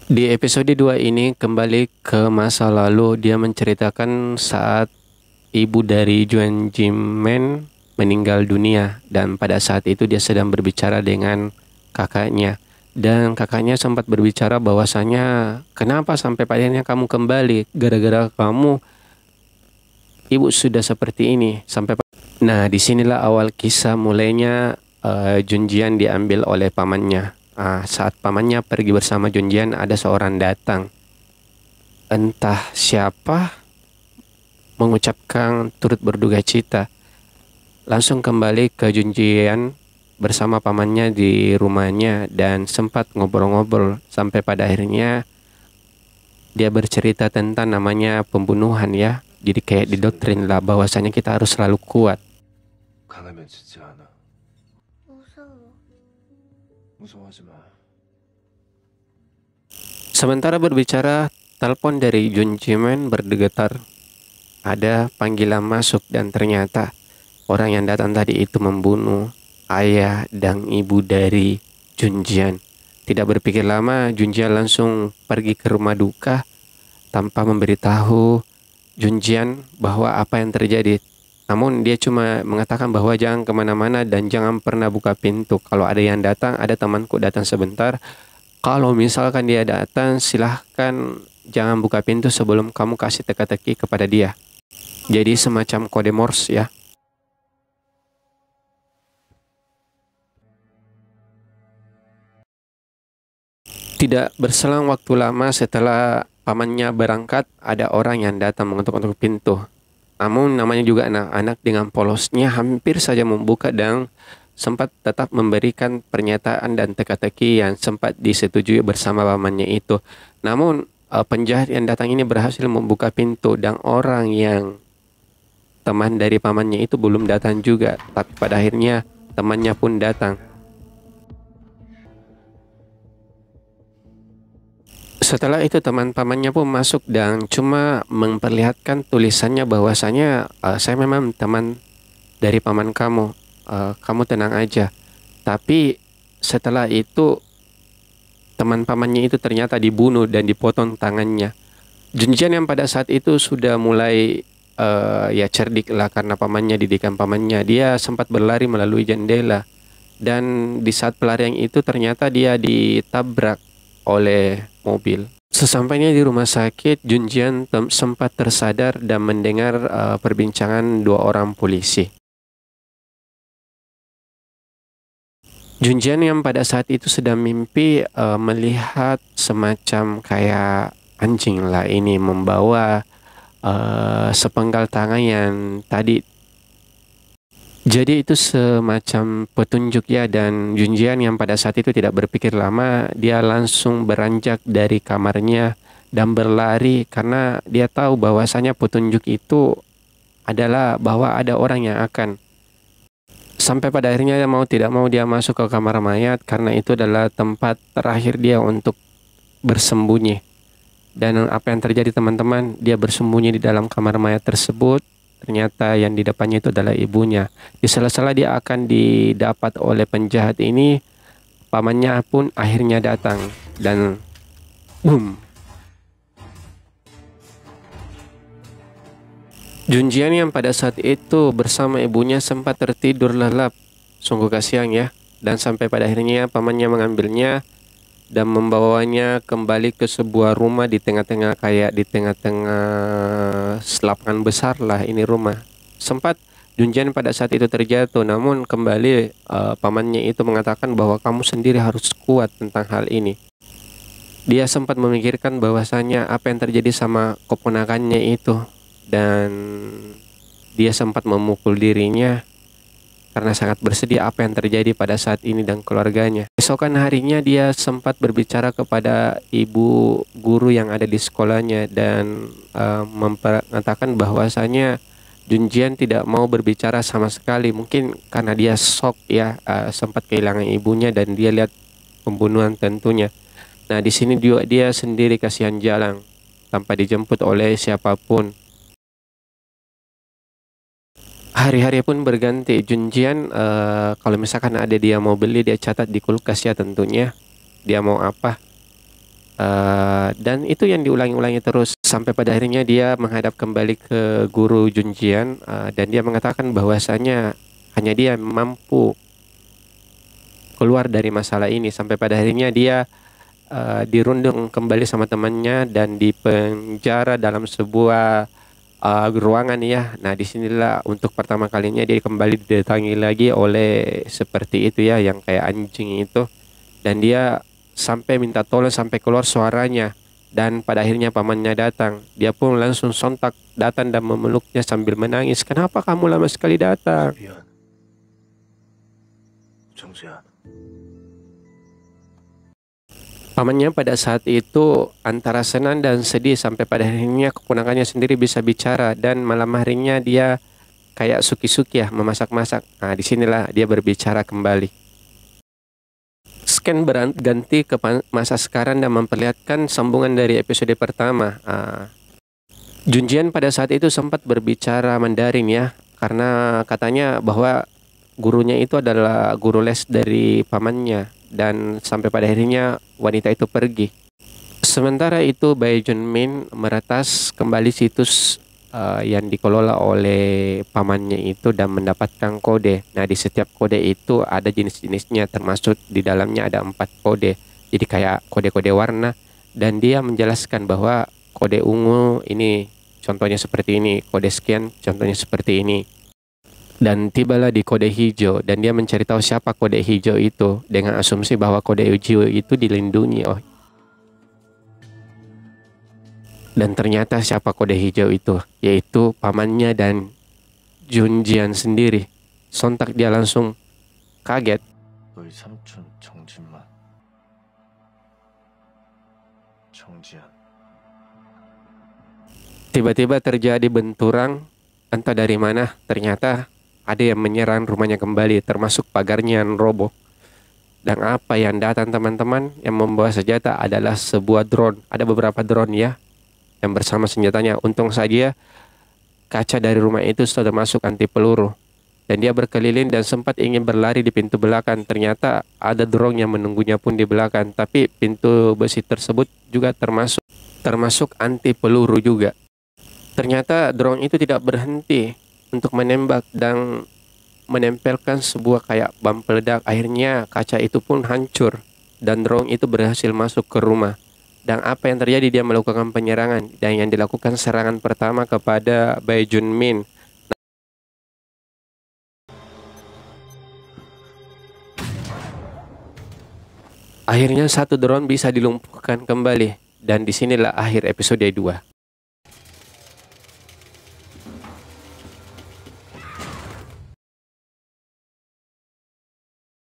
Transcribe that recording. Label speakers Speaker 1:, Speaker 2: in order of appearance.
Speaker 1: Di episode 2 ini kembali ke masa lalu. Dia menceritakan saat ibu dari Juan Jimen meninggal dunia, dan pada saat itu dia sedang berbicara dengan kakaknya. Dan kakaknya sempat berbicara bahwasanya kenapa sampai akhirnya kamu kembali, gara-gara kamu ibu sudah seperti ini sampai. Nah, disinilah awal kisah mulainya. Junjian diambil oleh pamannya. Saat pamannya pergi bersama Junjian, ada seorang datang, entah siapa, mengucapkan turut berduka cita. Langsung kembali ke Junjian bersama pamannya di rumahnya dan sempat ngobrol-ngobrol sampai pada akhirnya dia bercerita tentang namanya pembunuhan ya. Jadi kayak didoktrin lah bahwasanya kita harus selalu kuat.
Speaker 2: 강하면 죽지 않아.
Speaker 3: 무서워.
Speaker 2: 무서워하지 마.
Speaker 1: Sementara berbicara, telepon dari Jun Jimen bergetar. Ada panggilan masuk dan ternyata orang yang datang tadi itu membunuh ayah dan ibu dari Junjian. Tidak berpikir lama, Junjian langsung pergi ke rumah duka tanpa memberitahu Junjian bahwa apa yang terjadi. Namun dia cuma mengatakan bahwa jangan kemana-mana dan jangan pernah buka pintu. Kalau ada yang datang, ada temanku datang sebentar. Kalau misalkan dia datang, silahkan jangan buka pintu sebelum kamu kasih teka-teki kepada dia. Jadi semacam kode Morse ya. Tidak berselang waktu lama setelah pamannya berangkat, ada orang yang datang mengetuk-ketuk pintu. Namun namanya juga anak-anak, dengan polosnya hampir saja membuka dan sempat tetap memberikan pernyataan dan teka-teki yang sempat disetujui bersama pamannya itu. Namun penjahat yang datang ini berhasil membuka pintu dan orang yang teman dari pamannya itu belum datang juga. Tapi pada akhirnya temannya pun datang. Setelah itu teman pamannya pun masuk dan cuma memperlihatkan tulisannya bahwasanya saya memang teman dari paman kamu. Kamu tenang aja. Tapi setelah itu teman pamannya itu ternyata dibunuh dan dipotong tangannya. Junjian yang pada saat itu sudah mulai ya cerdik lah karena pamannya, didikan pamannya. Dia sempat berlari melalui jendela dan di saat pelarian itu ternyata dia ditabrak oleh mobil. Sesampainya di rumah sakit, Junjian sempat tersadar dan mendengar perbincangan dua orang polisi. Junjian yang pada saat itu sedang mimpi melihat semacam kayak anjing lah ini membawa sepenggal tangan yang tadi. Jadi itu semacam petunjuk ya, dan Junjian yang pada saat itu tidak berpikir lama, dia langsung beranjak dari kamarnya dan berlari karena dia tahu bahwasanya petunjuk itu adalah bahwa ada orang yang akan. Sampai pada akhirnya mau tidak mau dia masuk ke kamar mayat karena itu adalah tempat terakhir dia untuk bersembunyi. Dan apa yang terjadi teman-teman, dia bersembunyi di dalam kamar mayat tersebut. Ternyata yang di depannya itu adalah ibunya. Di sela-sela dia akan didapat oleh penjahat ini, pamannya pun akhirnya datang dan boom. Junjian yang pada saat itu bersama ibunya sempat tertidur lelap. Sungguh kasihan ya. Dan sampai pada akhirnya pamannya mengambilnya dan membawanya kembali ke sebuah rumah di tengah-tengah, kayak di tengah-tengah lapangan besar lah ini rumah. Sempat Junjian pada saat itu terjatuh, namun kembali pamannya itu mengatakan bahwa kamu sendiri harus kuat tentang hal ini. Dia sempat memikirkan bahwasanya apa yang terjadi sama keponakannya itu, dan dia sempat memukul dirinya karena sangat bersedih apa yang terjadi pada saat ini dan keluarganya. Esokan harinya dia sempat berbicara kepada ibu guru yang ada di sekolahnya dan mengatakan bahwasanya Junjian tidak mau berbicara sama sekali. Mungkin karena dia shock ya, sempat kehilangan ibunya dan dia lihat pembunuhan tentunya. Nah, di sini dia sendiri kasihan jalan tanpa dijemput oleh siapapun. Hari-hari pun berganti. Junjian kalau misalkan ada dia mau beli, dia catat di kulkas ya tentunya. Dia mau apa? Dan itu yang diulangi-ulangi terus sampai pada akhirnya dia menghadap kembali ke guru Junjian, dan dia mengatakan bahwasanya hanya dia mampu keluar dari masalah ini. Sampai pada akhirnya dia dirundung kembali sama temannya dan dipenjara dalam sebuah ruangan ya. Nah, disinilah untuk pertama kalinya dia kembali didatangi lagi oleh seperti itu ya, yang kayak anjing itu. Dan dia sampai minta tolong sampai keluar suaranya. Dan pada akhirnya pamannya datang. Dia pun langsung sontak datang dan memeluknya sambil menangis. Kenapa kamu lama sekali datang?
Speaker 2: 미안. 정수야.
Speaker 1: Pamannya pada saat itu antara senang dan sedih sampai pada akhirnya keponakannya sendiri bisa bicara, dan malam harinya dia kayak suki-suki ya, memasak-masak. Nah, disinilah dia berbicara kembali. Scan berganti ke masa sekarang dan memperlihatkan sambungan dari episode pertama. Junjian pada saat itu sempat berbicara Mandarin ya, karena katanya bahwa gurunya itu adalah guru les dari pamannya, dan sampai pada akhirnya wanita itu pergi. Sementara itu Bae Junmin meretas kembali situs yang dikelola oleh pamannya itu dan mendapatkan kode. Nah, di setiap kode itu ada jenis-jenisnya, termasuk di dalamnya ada 4 kode. Jadi kayak kode-kode warna, dan dia menjelaskan bahwa kode ungu ini contohnya seperti ini, kode sekian contohnya seperti ini. Dan tibalah di kode hijau, dan dia mencari tahu siapa kode hijau itu dengan asumsi bahwa kode hijau itu dilindungi. Dan ternyata siapa kode hijau itu, yaitu pamannya dan Junjian sendiri. Sontak dia langsung kaget.
Speaker 2: 너희 삼촌 정진만. 정지한.
Speaker 1: Tiba-tiba terjadi benturan, entah dari mana. Ternyata ada yang menyerang rumahnya kembali, termasuk pagarnya yang roboh. Dan apa yang datang teman-teman, yang membawa senjata adalah sebuah drone. Ada beberapa drone ya, yang bersama senjatanya. Untung saja kaca dari rumah itu sudah termasuk anti peluru. Dan dia berkeliling dan sempat ingin berlari di pintu belakang. Ternyata ada drone yang menunggunya pun di belakang. Tapi pintu besi tersebut juga termasuk anti peluru juga. Ternyata drone itu tidak berhenti untuk menembak dan menempelkan sebuah kayak bom peledak. Akhirnya kaca itu pun hancur dan drone itu berhasil masuk ke rumah. Dan apa yang terjadi, dia melakukan penyerangan, dan yang dilakukan serangan pertama kepada Bae Junmin. Akhirnya satu drone bisa dilumpuhkan kembali, dan disinilah akhir episode 2.